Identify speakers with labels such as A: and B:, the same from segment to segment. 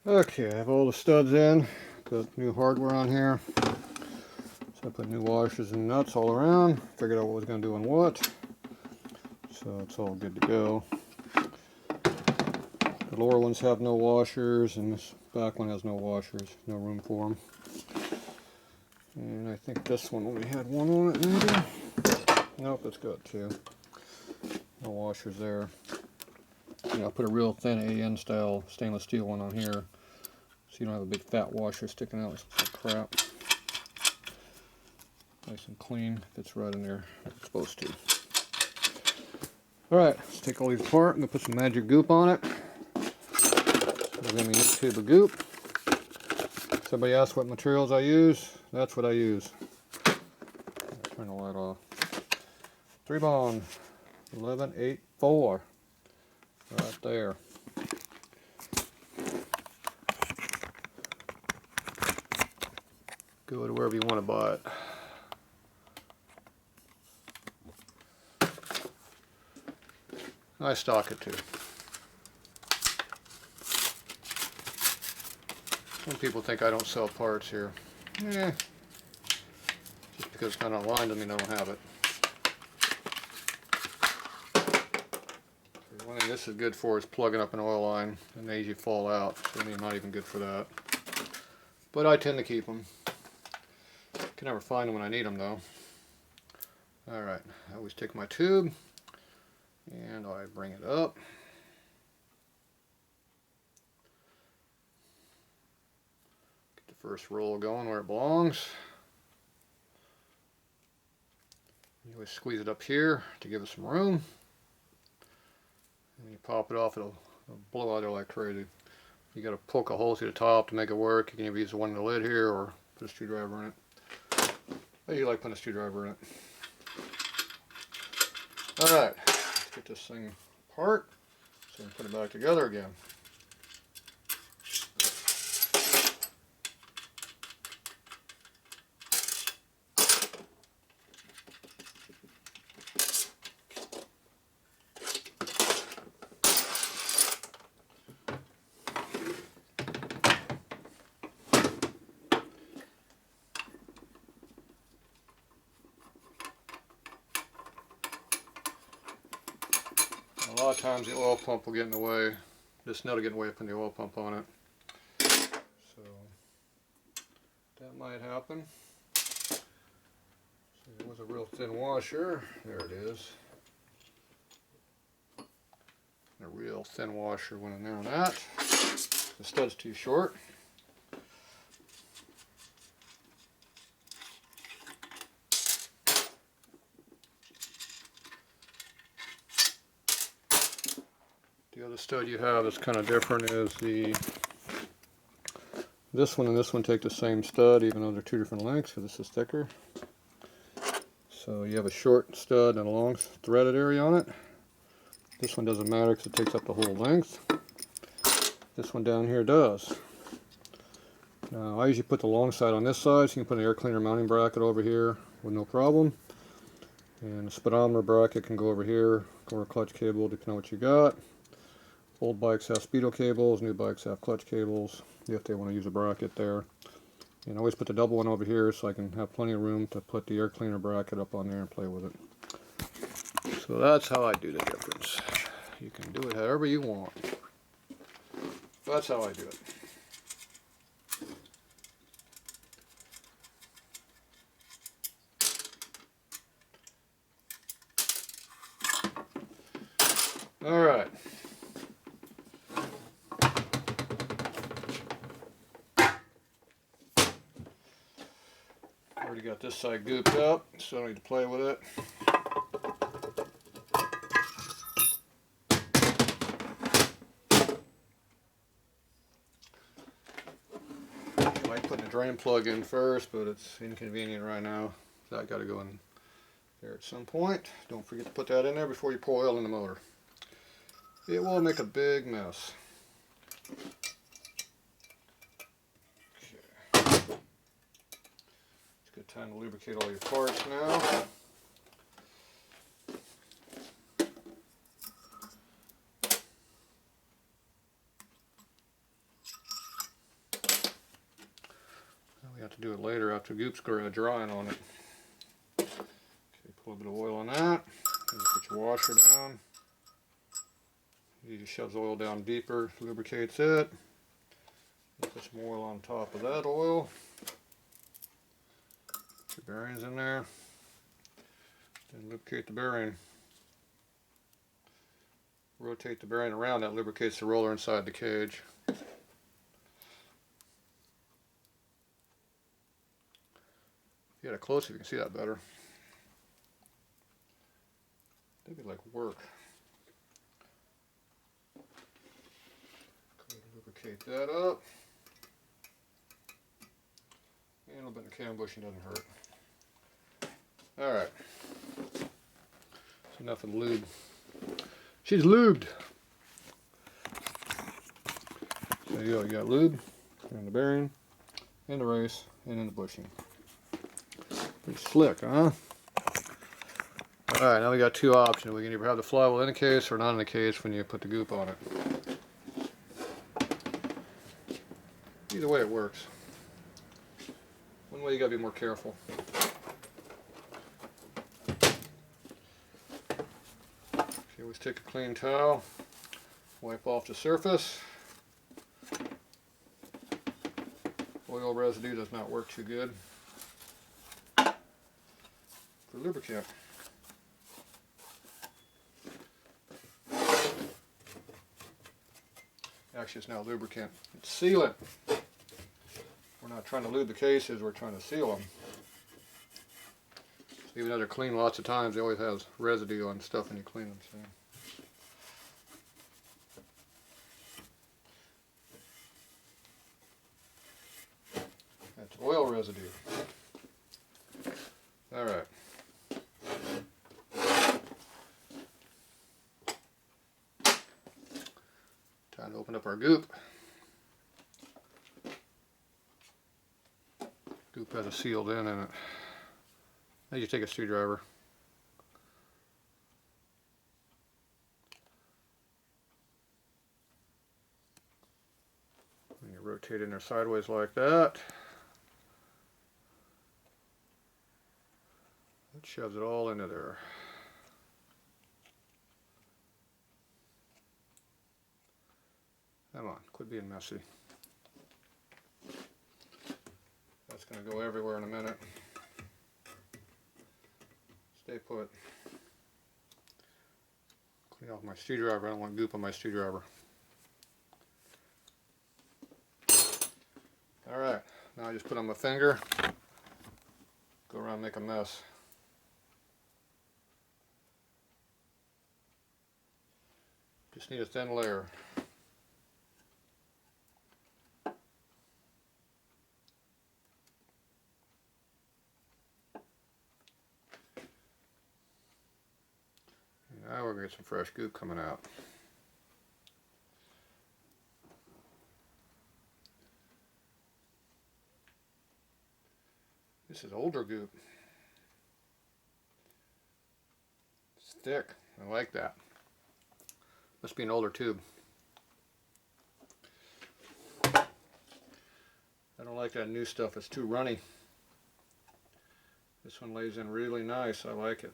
A: Okay, I have all the studs in, got new hardware on here. So I put new washers and nuts all around, figured out what was going to do and what. So it's all good to go. The lower ones have no washers, and this back one has no washers, no room for them. And I think this one only had one on it, maybe? Nope, it's got two. No washers there. And I'll put a real thin AN style stainless steel one on here, so you don't have a big fat washer sticking out like crap. Nice and clean, fits right in there like it's supposed to. Alright, let's take all these apart. I'm going to put some magic goop on it. We're going to need a tube of goop. Somebody asked what materials I use. That's what I use. Turn the light off. 3-bond 1184. Right there. Go to wherever you want to buy it. I stock it too. Some people think I don't sell parts here. Just because it's not online doesn't mean I don't have it. One thing this is good for is plugging up an oil line, and they usually fall out, so they're not even good for that. But I tend to keep them. Can never find them when I need them though. Alright, I always take my tube and I bring it up. Get the first roll going where it belongs. You always squeeze it up here to give it some room. And you pop it off, it'll blow out there like crazy. You gotta poke a hole through the top to make it work. You can either use the one in the lid here or put a screwdriver in it. I usually like putting a screwdriver in it. Alright, let's get this thing apart so we can put it back together again. A lot of times the oil pump will get in the way. This nut will get in the way of putting the oil pump on it. So that might happen. So there was a real thin washer. There it is. A real thin washer went in there on that. The stud's too short. The other stud you have that's kind of different is this one and this one take the same stud, even though they're two different lengths, because this is thicker. So you have a short stud and a long threaded area on it. This one doesn't matter because it takes up the whole length. This one down here does. Now I usually put the long side on this side, so you can put an air cleaner mounting bracket over here with no problem. And the speedometer bracket can go over here, or a clutch cable, depending on what you got. Old bikes have speedo cables, new bikes have clutch cables, if they want to use a bracket there. And I always put the double one over here so I can have plenty of room to put the air cleaner bracket up on there and play with it. So that's how I do the difference. You can do it however you want. That's how I do it. Alright. Already got this side gooped up, so I don't need to play with it. I like putting a drain plug in first, but it's inconvenient right now. So I got to go in there at some point. Don't forget to put that in there before you pour oil in the motor. It will make a big mess. Good time to lubricate all your parts now. have to do it later after goop's drying on it. Okay, put a little bit of oil on that. And put your washer down. He just shoves oil down deeper, lubricates it. Put some oil on top of that oil. Put your bearings in there. Then lubricate the bearing. Rotate the bearing around, that lubricates the roller inside the cage. Get it close if you can see that better. That'd be like work. Lubricate that up. And a little bit of cam bushing doesn't hurt. Alright. That's enough of the lube. She's lubed. There you go, you got lube, and the bearing, and the race, and then the bushing. Pretty slick, huh? Alright, now we got two options. We can either have the flywheel in the case or not in the case when you put the goop on it. Either way it works. One way you gotta be more careful. You always take a clean towel, wipe off the surface. Oil residue does not work too good for lubricant. Actually, it's not lubricant, it's sealant. We're not trying to lube the cases, we're trying to seal them. So even though they're clean lots of times, they always have residue on stuff when you clean them. So. That's oil residue. Alright. Time to open up our goop. Goop has a sealed end in it. Now you take a screwdriver. And you rotate in there sideways like that. That shoves it all into there. Come on, quit being messy. That's going to go everywhere in a minute. Stay put. Clean off my screwdriver. I don't want goop on my screwdriver. Alright, now I just put on my finger. Go around and make a mess. Just need a thin layer. Now we're going to get some fresh goop coming out. This is older goop. It's thick. I like that. Must be an older tube. I don't like that new stuff. It's too runny. This one lays in really nice. I like it.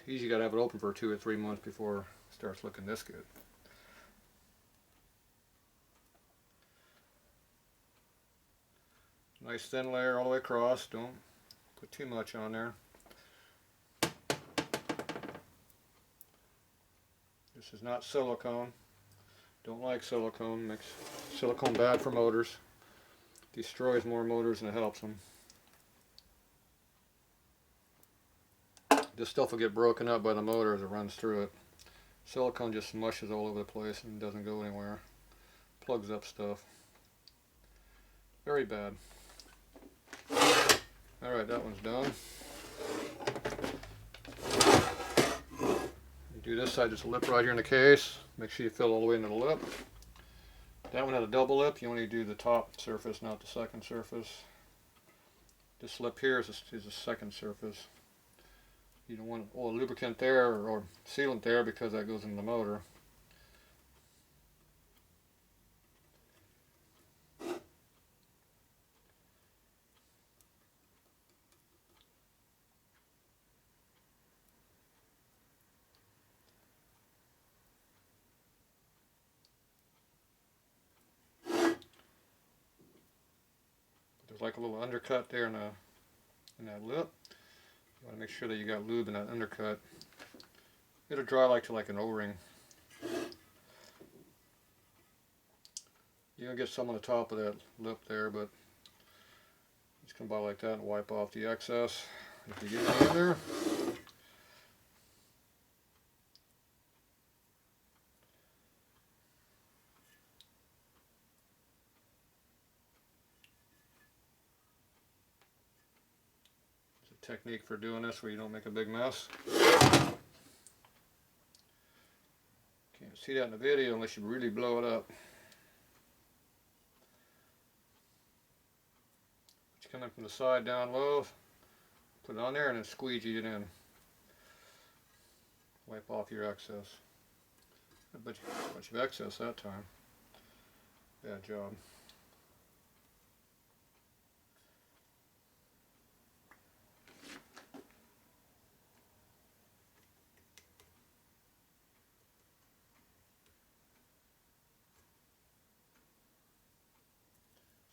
A: Easy got to have it open for 2 or 3 months before it starts looking this good. Nice thin layer all the way across. Don't put too much on there. This is not silicone. Don't like silicone. Makes silicone bad for motors. Destroys more motors than it helps them. This stuff will get broken up by the motor as it runs through it. Silicone just mushes all over the place and doesn't go anywhere. Plugs up stuff. Very bad. Alright, that one's done. You do this side, just a lip right here in the case. Make sure you fill all the way into the lip. That one had a double lip. You only do the top surface, not the second surface. This lip here is the second surface. You don't want oil lubricant there or sealant there because that goes in the motor. there's like a little undercut there in that lip. You want to make sure that you got lube in that undercut. It'll dry like an O-ring. You're gonna get some on the top of that lip there, but just come by like that and wipe off the excess if you get any in there. Technique for doing this where you don't make a big mess. Can't see that in the video unless you really blow it up. But you come in from the side down low, put it on there and then squeegee it in. Wipe off your excess. I bet you got a bunch of excess that time. Bad job.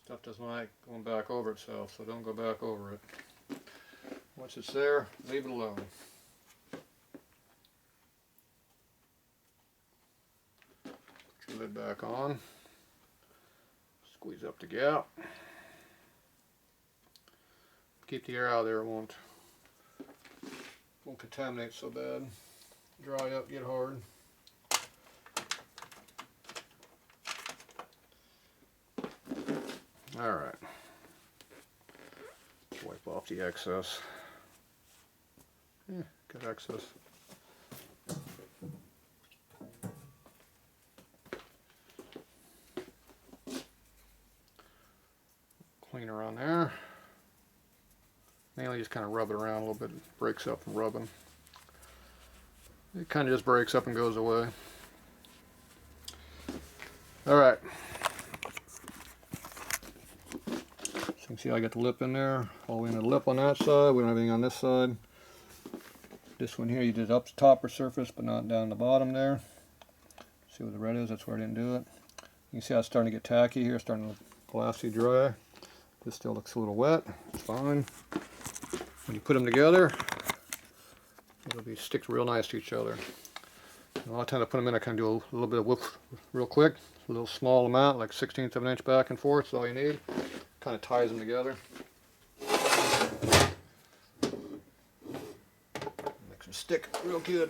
A: Stuff doesn't like going back over itself, so don't go back over it. Once it's there, leave it alone. Put your lid back on. Squeeze up the gap. Keep the air out of there, it won't contaminate so bad. Dry up, get hard. Alright, wipe off the excess. Yeah, good excess. Cleaner on there. Mainly just kind of rub it around a little bit, it breaks up from rubbing. It kind of just breaks up and goes away. Alright. You can see I got the lip in there, all the way in the lip on that side. We don't have anything on this side. This one here you did up the topper surface but not down the bottom there. See where the red is? That's where I didn't do it. You can see how it's starting to get tacky here, starting to look glassy dry. This still looks a little wet, it's fine. When you put them together, it'll be stick real nice to each other. And a lot of times I put them in, I kind of do a little bit of whoop real quick. A little small amount, like 1/16 of an inch back and forth, that's all you need. Kind of ties them together. Makes them stick real good.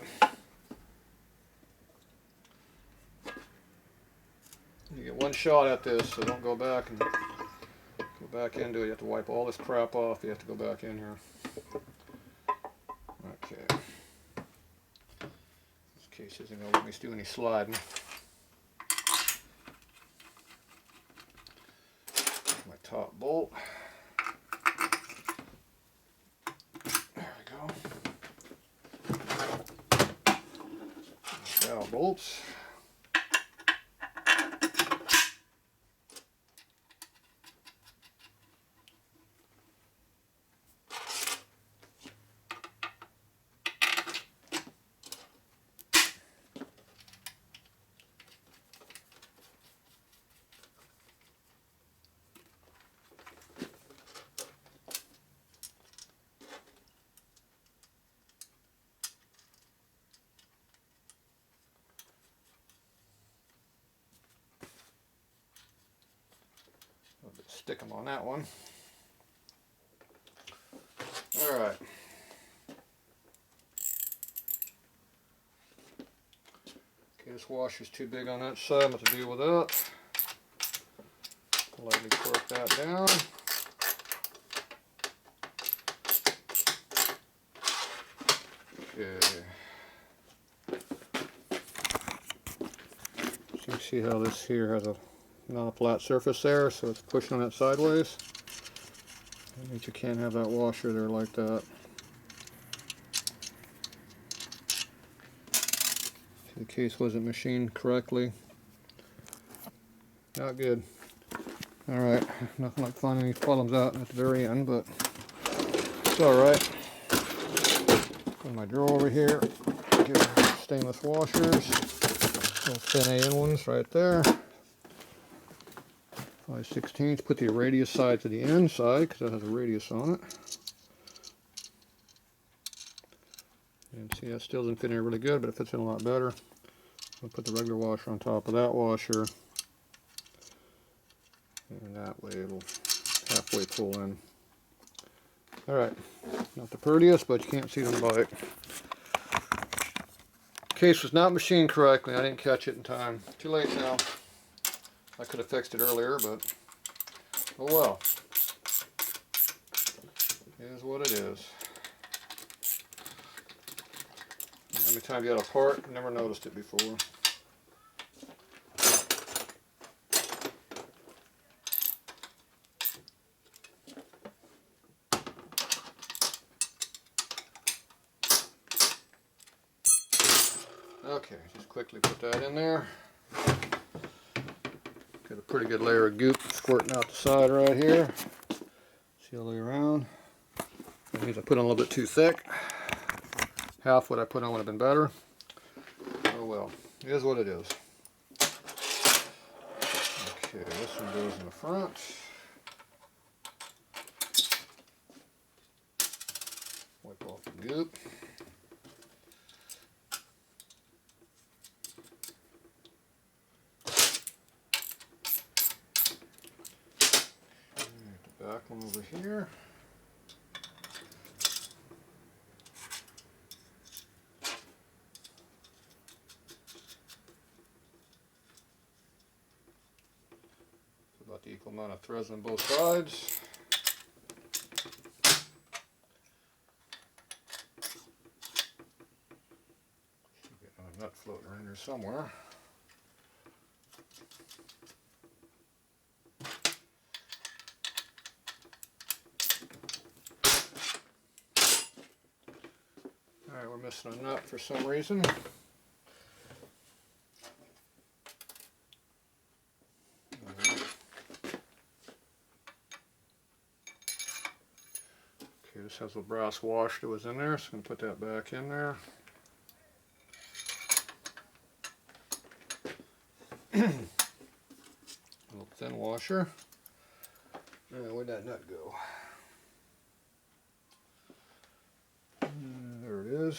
A: You get one shot at this, so don't go back and go back into it. You have to wipe all this crap off. You have to go back in here. Okay. This case isn't going to let me do any sliding. My top bolt. There we go. Dowel bolts. Stick them on that one. Alright. Okay, this washer's too big on that side. I'm going to deal with that. Lightly torque that down. Okay. So you can see how this here has not a flat surface there, so it's pushing on that sideways. That means you can't have that washer there like that. The case wasn't machined correctly. Not good. Alright, nothing like finding these problems out at the very end, but it's alright. Put my drawer over here. Get stainless washers. Little thin A-in ones right there. 5/16. Put the radius side to the inside because it has a radius on it. And see, that still doesn't fit in really good, but it fits in a lot better. I'll put the regular washer on top of that washer. And that way it'll halfway pull in. Alright, not the prettiest, but you can't see it on the bike. Case was not machined correctly. I didn't catch it in time. Too late now. I could have fixed it earlier, but oh well. It is what it is. How many times you got a part? Never noticed it before. Okay, just quickly put that in there. Got a pretty good layer of goop squirting out the side right here. See all the way around. That means I put on a little bit too thick. Half what I put on would have been better. Oh well, it is what it is. Okay, this one goes in the front. Wipe off the goop. Back one over here. About the equal amount of threads on both sides. Should get a nut floating around here somewhere. Alright, we're missing a nut for some reason. Okay, this has a brass wash that was in there, so I'm going to put that back in there. A little thin washer. Where'd that nut go? There it is.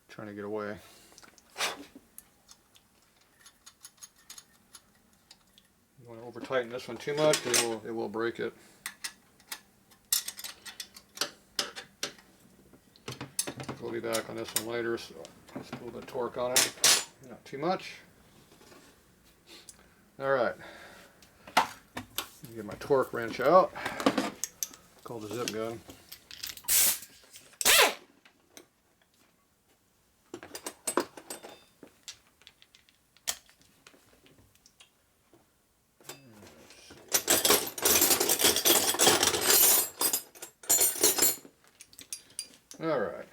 A: Trying to get away. You want to over tighten this one too much, it will break it. We'll be back on this one later, so just put a little bit of torque on it. Not too much. Alright. Get my torque wrench out. Called the zip gun. Alright.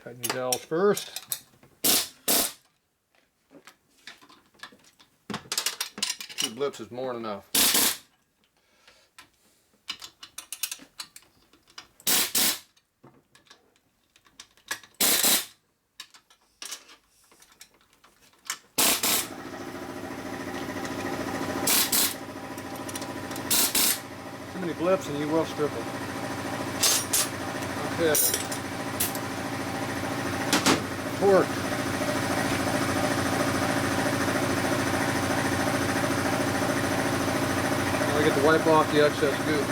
A: Tighten the dowels first. Two blips is more than enough. Too many blips and you will strip them. Okay. Torque. Now I get to wipe off the excess goop.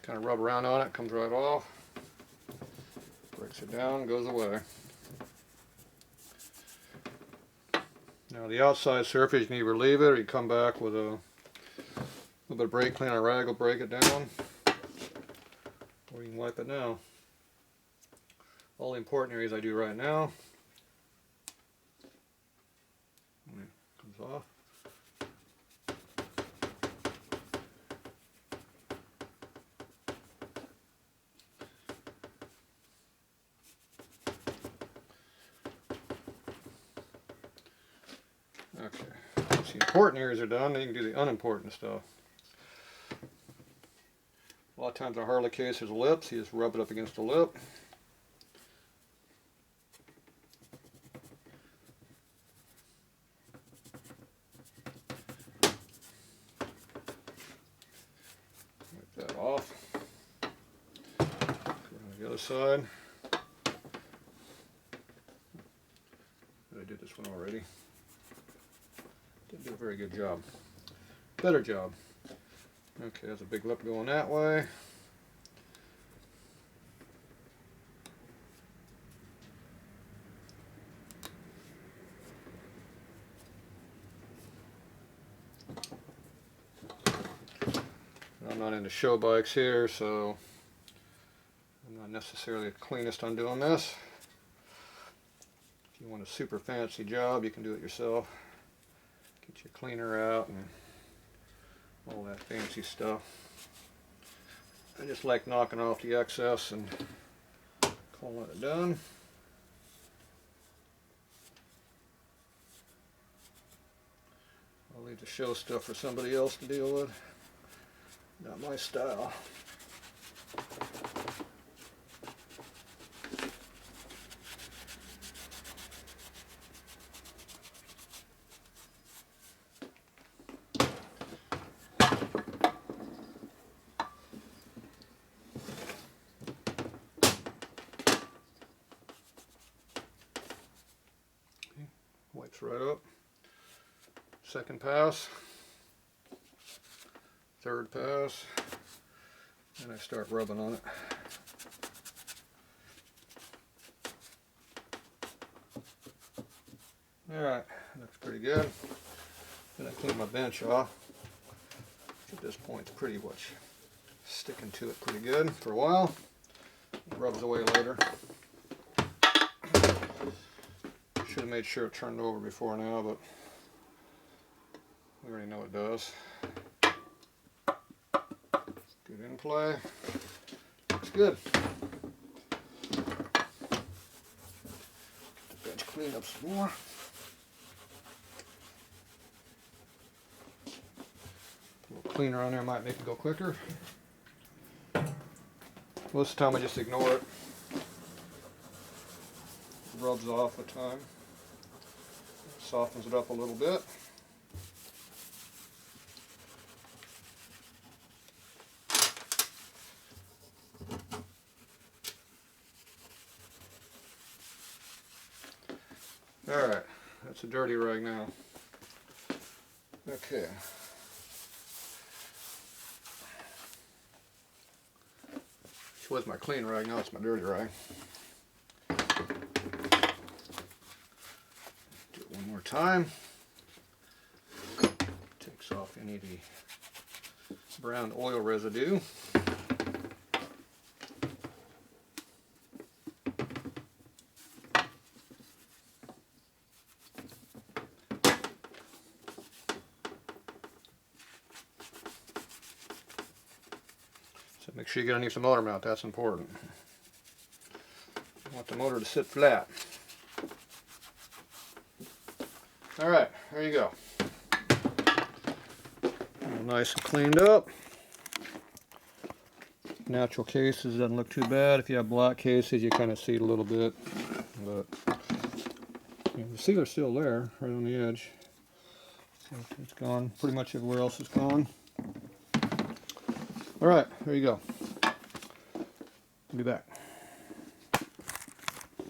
A: Kind of rub around on it, comes right off, breaks it down, goes away. Now the outside surface, you can either leave it or you come back with a little bit of brake clean or rag will break it down, or you can wipe it now. All the important areas I do right now. Comes off. Okay, once the important areas are done, then you can do the unimportant stuff. A lot of times our Harley case has lips, you just rub it up against the lip. Wipe that off. Go on the other side. I did this one already. Didn't do a very good job. Better job. Okay, there's a big lip going that way. I'm not into show bikes here, so I'm not necessarily the cleanest on doing this. If you want a super fancy job, you can do it yourself. Get your cleaner out and all that fancy stuff. I just like knocking off the excess and calling it done. I'll leave the show stuff for somebody else to deal with. Not my style. Wipes right up. Second pass. Third pass. And I start rubbing on it. Alright, looks pretty good. Then I clean my bench off. At this point it's pretty much sticking to it pretty good for a while. It rubs away later. Should have made sure it turned over before now, but we already know it does. Good in play. Looks good. Get the bench cleaned up some more. A little cleaner on there might make it go quicker. Most of the time I just ignore it. It rubs off with time. Softens it up a little bit. Alright, that's a dirty rag now. Okay. This was my clean rag, now it's my dirty rag. Do it one more time. Takes off any of the brown oil residue. So make sure you get underneath the motor mount, that's important. You want the motor to sit flat. Alright, there you go. All nice and cleaned up. Natural cases doesn't look too bad. If you have black cases, you kind of see it a little bit. But you know, the sealer's still there, right on the edge. So it's gone. Pretty much everywhere else is gone. Alright, there you go. I'll be back.